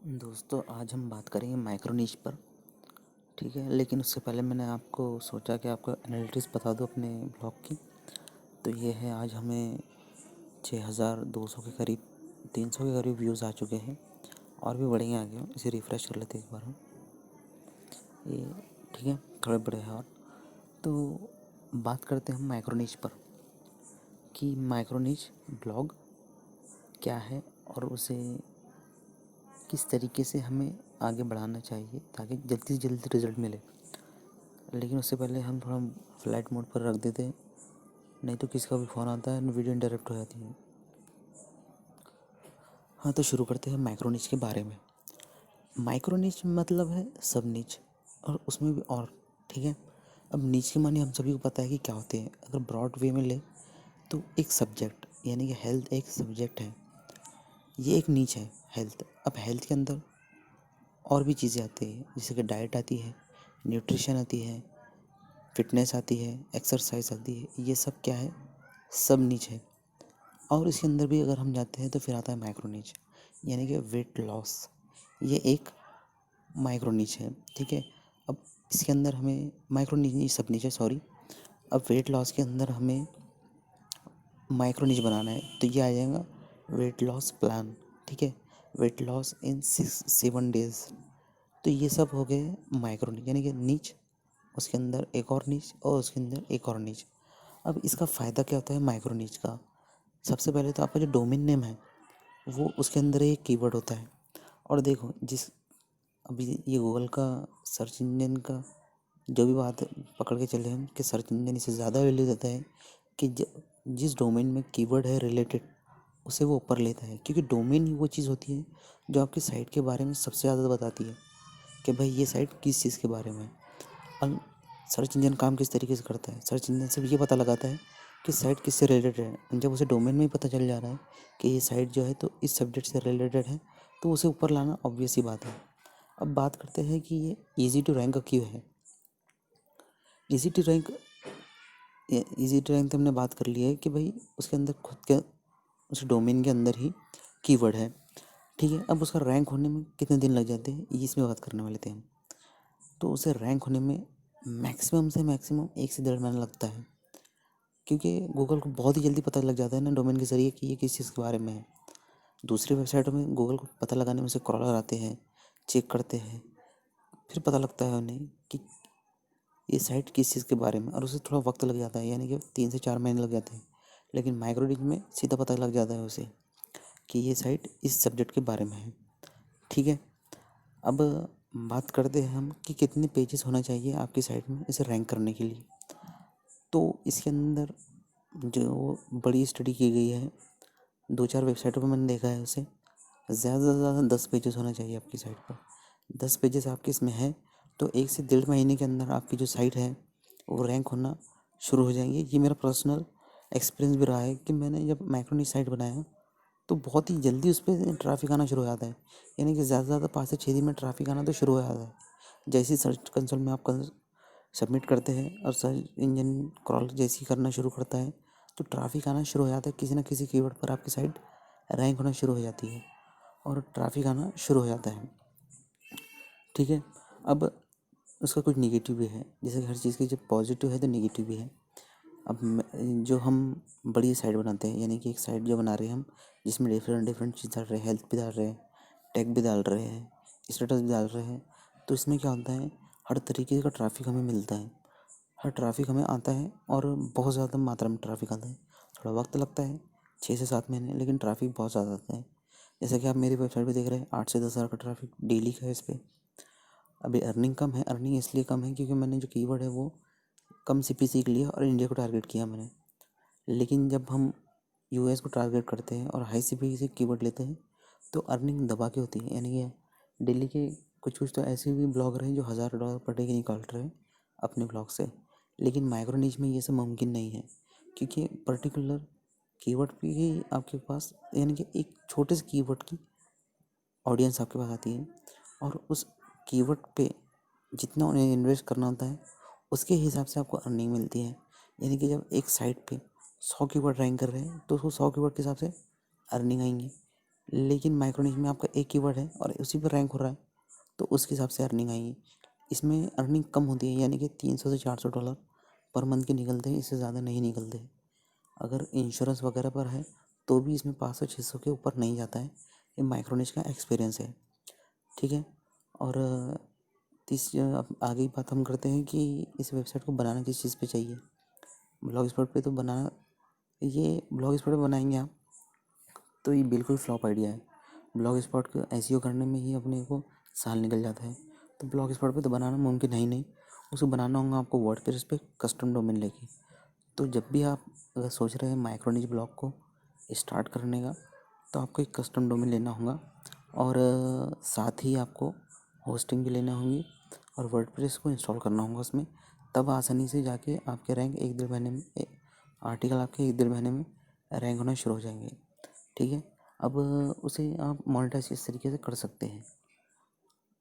दोस्तों आज हम बात करेंगे माइक्रो निश पर। ठीक है, लेकिन उससे पहले मैंने आपको सोचा कि आपको एनालिटिक्स बता दूं अपने ब्लॉग की। तो ये है, आज हमें 6200 के करीब 300 के करीब व्यूज़ आ चुके हैं और भी बढ़ेंगे आगे। इसे रिफ़्रेश कर लेते हैं एक बार हम। ये ठीक है, थोड़े बड़े हैं। और तो बात करते हैं हम माइक्रो निश पर कि माइक्रो निश ब्लॉग क्या है और उसे किस तरीके से हमें आगे बढ़ाना चाहिए ताकि जल्दी से जल्दी रिज़ल्ट मिले। लेकिन उससे पहले हम थोड़ा फ्लाइट मोड पर रख देते हैं, नहीं तो किसी का भी फ़ोन आता है, वीडियो इंटरप्ट हो जाती है। हाँ, तो शुरू करते हैं माइक्रो निच के बारे में। माइक्रो निच मतलब है सब निच, और उसमें भी और ठीक है। अब निच के माने हम सभी को पता है कि क्या होते हैं। अगर ब्रॉड वे में ले तो एक सब्जेक्ट, यानी कि हेल्थ एक सब्जेक्ट है, ये एक निच है हेल्थ। अब हेल्थ के अंदर और भी चीज़ें आती हैं, जैसे कि डाइट आती है, न्यूट्रिशन आती है, फिटनेस आती है, एक्सरसाइज आती है। ये सब क्या है, सब निच है। और इसके अंदर भी अगर हम जाते हैं तो फिर आता है माइक्रो निच, यानी कि वेट लॉस। ये एक माइक्रो निच है, ठीक है। अब इसके अंदर हमें माइक्रो निच सब निच है, सॉरी। अब वेट लॉस के अंदर हमें माइक्रो निच बनाना है, तो ये आ जाएगा वेट लॉस प्लान, ठीक है। Weight loss in 7 days. तो ये सब हो गए माइक्रो निच, यानी कि निच, उसके अंदर एक और निच और उसके अंदर एक और निच। अब इसका फ़ायदा क्या होता है माइक्रो निच का। सबसे पहले तो आपका जो डोमेन नेम है वो उसके अंदर एक कीवर्ड होता है। और देखो, जिस अभी ये गूगल का सर्च इंजन का जो भी बात पकड़ के चले हम, कि सर्च इंजन इसे ज़्यादा वैल्यू देता है कि जिस डोमेन में कीवर्ड है रिलेटेड, उसे वो ऊपर लेता है। क्योंकि डोमेन ही वो चीज़ होती है जो आपकी साइट के बारे में सबसे ज़्यादा बताती है कि भाई ये साइट किस चीज़ के बारे में है। अब सर्च इंजन काम किस तरीके से करता है, सर्च इंजन सिर्फ ये पता लगाता है कि साइट किससे रिलेटेड है। जब उसे डोमेन में ही पता चल जा रहा है कि ये साइट जो है तो इस सब्जेक्ट से रिलेटेड है, तो उसे ऊपर लाना ऑब्वियस ही बात है। अब बात करते हैं कि ये ईजी टू रैंक क्यों है। Easy to rank easy to rank तो हमने बात कर ली है कि भाई उसके अंदर खुद के उस डोमेन के अंदर ही कीवर्ड है, ठीक है। अब उसका रैंक होने में कितने दिन लग जाते हैं, ये इसमें बात करने वाले थे हम। तो उसे रैंक होने में मैक्सिमम से मैक्सिमम 1 से 1.5 महीना लगता है, क्योंकि गूगल को बहुत ही जल्दी पता लग जाता है ना डोमेन के ज़रिए कि ये किस चीज़ के बारे में है। दूसरी वेबसाइटों में गूगल को पता लगाने में से क्रॉलर आते हैं, चेक करते हैं, फिर पता लगता है उन्हें कि ये साइट किस चीज़ के बारे में, और उसे थोड़ा वक्त लग जाता है, यानी कि 3 से 4 महीने लग जाते हैं। लेकिन माइक्रोडिज में सीधा पता लग जाता है उसे कि ये साइट इस सब्जेक्ट के बारे में है, ठीक है। अब बात करते हैं हम कि कितने पेजेस होना चाहिए आपकी साइट में इसे रैंक करने के लिए। तो इसके अंदर जो बड़ी स्टडी की गई है, 2-4 वेबसाइटों पर मैंने देखा है उसे, ज़्यादा से ज़्यादा 10 पेजेस होना चाहिए आपकी साइट पर। 10 पेजेस आपके इसमें है तो 1 से 1.5 महीने के अंदर आपकी जो साइट है वो रैंक होना शुरू हो जाएंगी। ये मेरा पर्सनल एक्सपीरियंस भी रहा है कि मैंने जब माइक्रोनिश साइट बनाया तो बहुत ही जल्दी उस पर ट्रैफिक आना शुरू हो जाता है, यानी कि ज़्यादा से ज़्यादा 5 से 6 दिन में ट्रैफिक आना तो शुरू हो जाता है। जैसे ही सर्च कंसोल में आप सबमिट करते हैं और सर्च इंजन क्रॉल जैसे ही करना शुरू करता है तो ट्रैफिक आना शुरू हो जाता है, किसी ना किसी कीवर्ड पर आपकी साइट रैंक होना शुरू हो जाती है और ट्रैफिक आना शुरू हो जाता है, ठीक है। अब उसका कुछ निगेटिव भी है, जैसे कि हर चीज़ की जब पॉजिटिव है तो निगेटिव भी है। अब जो हम बड़ी साइट बनाते हैं, यानी कि एक साइट जो बना रहे हैं हम, जिसमें डिफरेंट डिफरेंट चीज़ डाल रहे हैं, हेल्थ भी डाल रहे हैं, टेक भी डाल रहे हैं, स्टेटस भी डाल रहे हैं, तो इसमें क्या होता है, हर तरीके का ट्रैफिक हमें मिलता है, हर ट्रैफिक हमें आता है और बहुत ज़्यादा मात्रा में ट्रैफिक आता है। थोड़ा वक्त लगता है, 6 से 7 महीने, लेकिन ट्रैफिक बहुत ज़्यादा आता है। जैसा कि आप मेरी वेबसाइट पे देख रहे हैं, 8 से 10 हज़ार का ट्रैफिक डेली का है इस पर। अभी अर्निंग कम है, अर्निंग इसलिए कम है क्योंकि मैंने जो कीवर्ड है वो कम सीपीसी के लिए और इंडिया को टारगेट किया मैंने। लेकिन जब हम यूएस को टारगेट करते हैं और हाई सीपीसी कीवर्ड लेते हैं तो अर्निंग दबा के होती है, यानी कि दिल्ली के कुछ कुछ तो ऐसे भी ब्लॉगर हैं जो $1000 पर डे के निकाल रहे हैं अपने ब्लॉग से। लेकिन माइक्रो निच में ये सब मुमकिन नहीं है, क्योंकि पर्टिकुलर कीवर्ड पे ही आपके पास, यानी कि एक छोटे से कीवर्ड की ऑडियंस आपके पास आती है और उस कीवर्ड पे जितना उन्हें इन्वेस्ट करना होता है उसके हिसाब से आपको अर्निंग मिलती है। यानी कि जब एक साइट पे 100 कीवर्ड रैंक कर रहे हैं तो उसको 100 कीवर्ड के हिसाब से अर्निंग आएंगी। लेकिन माइक्रो निश में आपका एक कीवर्ड है और उसी पर रैंक हो रहा है, तो उसके हिसाब से अर्निंग आएगी। इसमें अर्निंग कम होती है, यानी कि $300 से $400 पर मंथ के निकलते हैं, इससे ज़्यादा नहीं निकलते। अगर इंश्योरेंस वगैरह पर है तो भी इसमें 500-600 के ऊपर नहीं जाता है। ये माइक्रो निश का एक्सपीरियंस है, ठीक है। और अब आगे की बात हम करते हैं कि इस वेबसाइट को बनाना किस चीज़ पे चाहिए। ब्लॉग स्पॉट पे तो बनाना, ये ब्लॉग स्पॉट पे बनाएंगे आप तो ये बिल्कुल फ्लॉप आइडिया है। ब्लॉग स्पॉट को एसईओ करने में ही अपने को साल निकल जाता है, तो ब्लॉग स्पॉट पे तो बनाना मुमकिन है ही नहीं। उसे बनाना होगा आपको वर्डप्रेस पे कस्टम डोमेन लेके। तो जब भी आप अगर सोच रहे हैं माइक्रो निश ब्लॉग को स्टार्ट करने का, तो आपको एक कस्टम डोमेन लेना होगा और साथ ही आपको होस्टिंग भी लेना होगी और वर्डप्रेस को इंस्टॉल करना होगा उसमें। तब आसानी से जाके आपके रैंक 1-1.5 महीने में आर्टिकल आपके 1-1.5 महीने में रैंक होना शुरू हो जाएंगे, ठीक है। अब उसे आप मोनेटाइज इस तरीके से कर सकते हैं।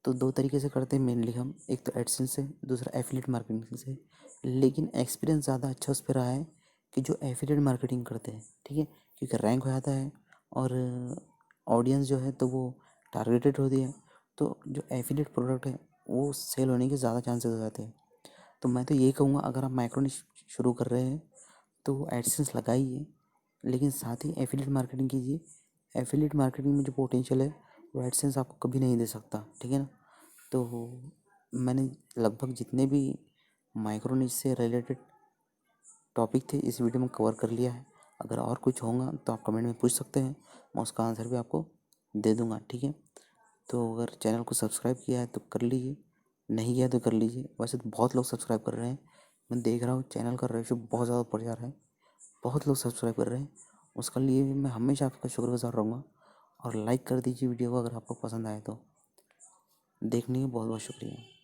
तो 2 तरीके से करते हैं मेनली हम, एक तो एडसेंस से, दूसरा एफिलिएट मार्केटिंग से। लेकिन एक्सपीरियंस ज़्यादा अच्छा उस पे रहा है कि जो एफिलिएट मार्केटिंग करते हैं, ठीक है, क्योंकि रैंक हो जाता है और ऑडियंस जो है तो वो टारगेटेड होती है। तो जो एफिलिएट प्रोडक्ट है वो सेल होने के ज़्यादा चांसेस हो जाते हैं। तो मैं तो यही कहूँगा, अगर आप माइक्रो निश शुरू कर रहे हैं तो एडसेंस लगाइए, लेकिन साथ ही एफिलिएट मार्केटिंग कीजिए। एफिलिएट मार्केटिंग में जो पोटेंशियल है वो एडसेंस आपको कभी नहीं दे सकता, ठीक है ना। तो मैंने लगभग जितने भी माइक्रो निश से रिलेटेड टॉपिक थे इस वीडियो में कवर कर लिया है। अगर और कुछ होगा तो आप कमेंट में पूछ सकते हैं, मैं उसका आंसर भी आपको दे दूँगा, ठीक है। तो अगर चैनल को सब्सक्राइब किया है तो कर लीजिए, नहीं किया तो कर लीजिए। वैसे तो बहुत लोग सब्सक्राइब कर रहे हैं, मैं देख रहा हूँ चैनल का रेशो बहुत ज़्यादा बढ़ जा रहा है, बहुत लोग सब्सक्राइब कर रहे हैं। उसके लिए भी मैं हमेशा आपका शुक्रगुजार रहूँगा। और लाइक कर दीजिए वीडियो को अगर आपको पसंद आए तो। देखने के बहुत बहुत शुक्रिया।